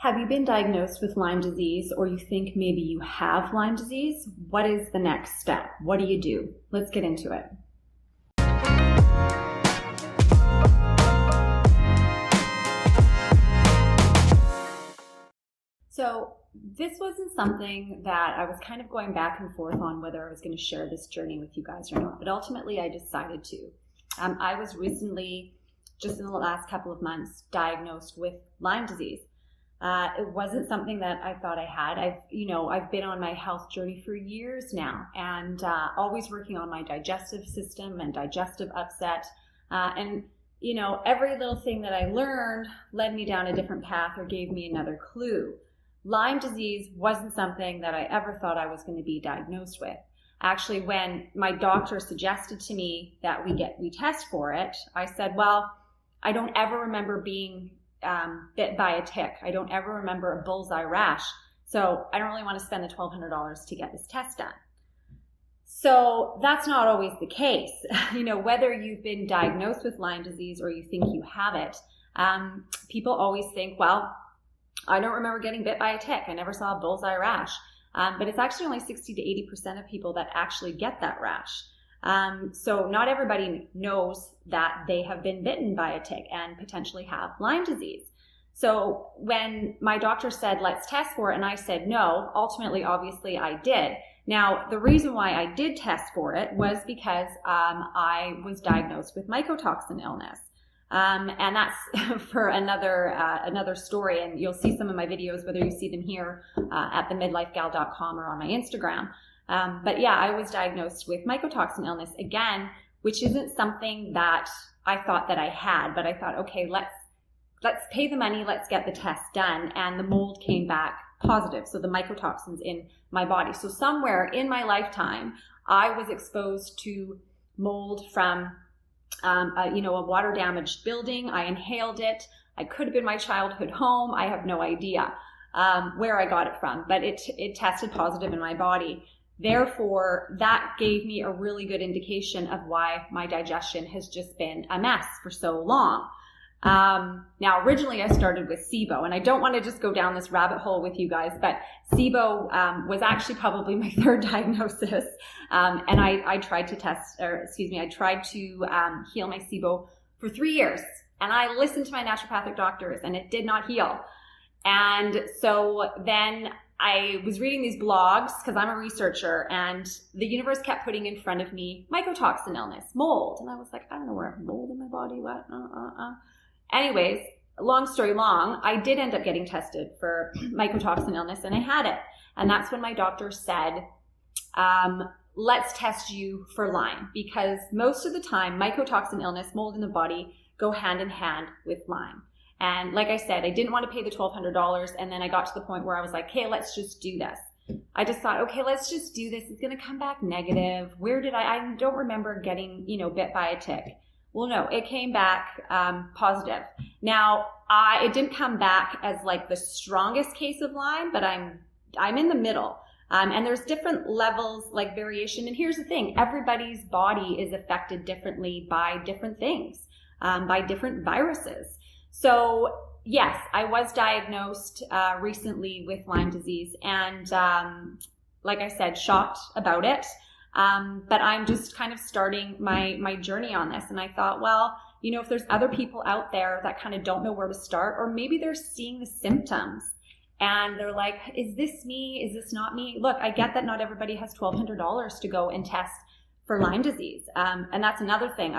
Have you been diagnosed with Lyme disease, or you think maybe you have Lyme disease? What is the next step? What do you do? Let's get into it. So this wasn't something that I was kind of going back and forth on whether I was going to share this journey with you guys or not, but ultimately I decided to. I was recently, just in the last couple of months, diagnosed with Lyme disease. It wasn't something that I thought I had. I've been on my health journey for years now, and always working on my digestive system and digestive upset. Every little thing that I learned led me down a different path or gave me another clue. Lyme disease wasn't something that I ever thought I was going to be diagnosed with. Actually, when my doctor suggested to me that we test for it, I said, well, I don't ever remember being bit by a tick. I don't ever remember a bullseye rash. So I don't really want to spend the $1,200 to get this test done. So that's not always the case. Whether you've been diagnosed with Lyme disease or you think you have it, people always think, well, I don't remember getting bit by a tick. I never saw a bullseye rash. But it's actually only 60 to 80% of people that actually get that rash. So not everybody knows that they have been bitten by a tick and potentially have Lyme disease. So when my doctor said, let's test for it, and I said no, ultimately, obviously I did. Now, the reason why I did test for it was because I was diagnosed with mycotoxin illness. And that's for another story, and you'll see some of my videos, whether you see them here at themidlifegal.com or on my Instagram. But yeah, I was diagnosed with mycotoxin illness again, which isn't something that I thought that I had, but I thought, okay, let's pay the money, let's get the test done. And the mold came back positive. So the mycotoxins in my body. So somewhere in my lifetime, I was exposed to mold from a water damaged building. I inhaled it. I could have been my childhood home. I have no idea where I got it from, but it tested positive in my body. Therefore, that gave me a really good indication of why my digestion has just been a mess for so long. Now, originally I started with SIBO, and I don't want to just go down this rabbit hole with you guys, but SIBO was actually probably my third diagnosis. And I tried to heal my SIBO for 3 years. And I listened to my naturopathic doctors, and it did not heal. And so then I was reading these blogs because I'm a researcher, and the universe kept putting in front of me mycotoxin illness, mold. And I was like, I don't know where I have mold in my body. What? Anyways, long story long, I did end up getting tested for mycotoxin illness, and I had it. And that's when my doctor said, let's test you for Lyme, because most of the time, mycotoxin illness, mold in the body, go hand in hand with Lyme. And like I said, I didn't want to pay the $1,200. And then I got to the point where I was like, hey, let's just do this. I just thought, okay, let's just do this. It's going to come back negative. I don't remember getting, bit by a tick. Well, no, it came back positive. Now, it didn't come back as like the strongest case of Lyme, but I'm in the middle. And there's different levels, like variation. And here's the thing, everybody's body is affected differently by different things, by different viruses. So yes, I was diagnosed recently with Lyme disease, and like I said, shocked about it. But I'm just kind of starting my journey on this. And I thought, well, if there's other people out there that kind of don't know where to start, or maybe they're seeing the symptoms and they're like, is this me? Is this not me? Look, I get that not everybody has $1,200 to go and test for Lyme disease. And that's another thing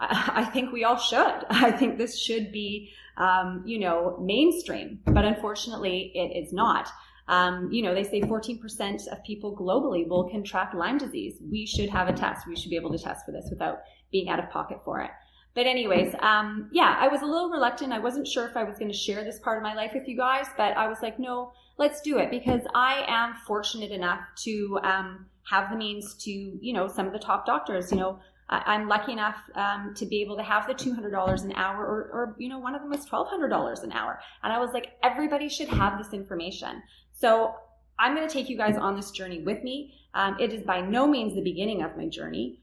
I think we all should. I think this should be, mainstream, but unfortunately it is not. They say 14% of people globally will contract Lyme disease. We should have a test. We should be able to test for this without being out of pocket for it. But anyways, I was a little reluctant. I wasn't sure if I was going to share this part of my life with you guys, but I was like, no, let's do it, because I am fortunate enough to have the means to, some of the top doctors, I'm lucky enough to be able to have the $200 an hour, or one of them was $1,200 an hour. And I was like, everybody should have this information. So I'm going to take you guys on this journey with me. It is by no means the beginning of my journey,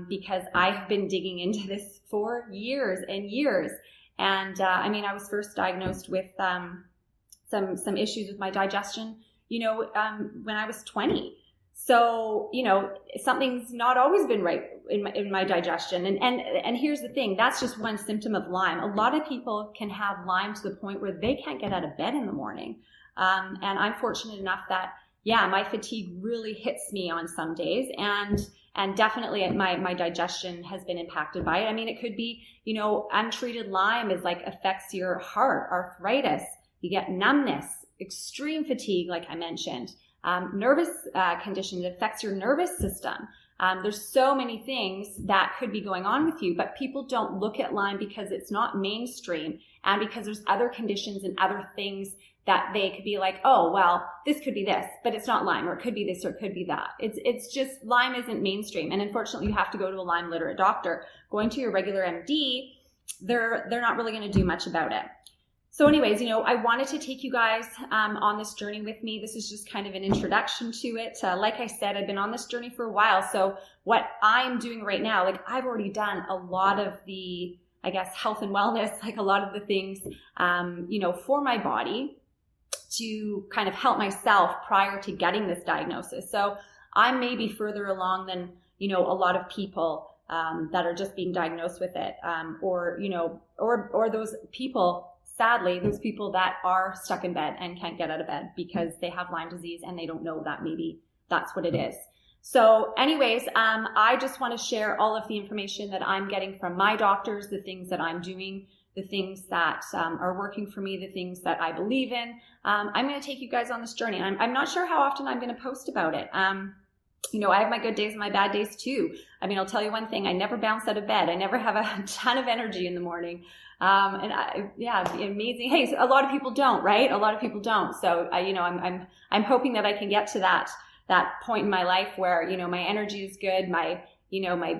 because I've been digging into this for years and years. And I was first diagnosed with some issues with my digestion, when I was 20. So, something's not always been right in my digestion. And here's the thing, that's just one symptom of Lyme. A lot of people can have Lyme to the point where they can't get out of bed in the morning. And I'm fortunate enough that, my fatigue really hits me on some days, and definitely my digestion has been impacted by it. I mean, it could be, untreated Lyme affects your heart, arthritis, you get numbness, extreme fatigue, like I mentioned, nervous condition that affects your nervous system. There's so many things that could be going on with you, but people don't look at Lyme because it's not mainstream, and because there's other conditions and other things that they could be like, oh, well, this could be this, but it's not Lyme, or it could be this, or it could be that. It's just Lyme isn't mainstream. And unfortunately, you have to go to a Lyme literate doctor. Going to your regular MD, they're not really going to do much about it. So anyways, I wanted to take you guys on this journey with me. This is just kind of an introduction to it. Like I said, I've been on this journey for a while. So what I'm doing right now, I've already done a lot of the, health and wellness, a lot of the things, for my body to kind of help myself prior to getting this diagnosis. So I'm maybe further along than, a lot of people that are just being diagnosed with it, or those people, sadly, those people that are stuck in bed and can't get out of bed because they have Lyme disease and they don't know that maybe that's what it is. So anyways, I just want to share all of the information that I'm getting from my doctors, the things that I'm doing, the things that are working for me, the things that I believe in. I'm going to take you guys on this journey. I'm not sure how often I'm going to post about it. I have my good days and my bad days too. I mean, I'll tell you one thing, I never bounce out of bed. I never have a ton of energy in the morning. Amazing. Hey, so a lot of people don't, right? A lot of people don't. So, I'm hoping that I can get to that point in my life where, my energy is good, my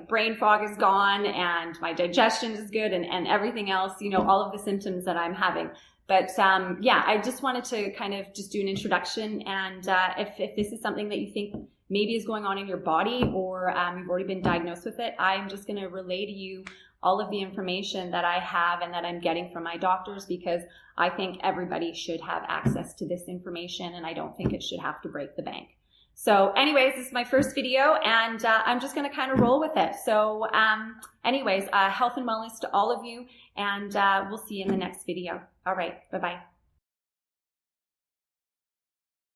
brain fog is gone, and my digestion is good, and everything else, all of the symptoms that I'm having. But I just wanted to kind of just do an introduction. And if this is something that you think maybe is going on in your body, or you've already been diagnosed with it, I'm just going to relay to you all of the information that I have and that I'm getting from my doctors, because I think everybody should have access to this information, and I don't think it should have to break the bank. So anyways, this is my first video, and I'm just going to kind of roll with it. So health and wellness to all of you, and we'll see you in the next video. All right, bye-bye.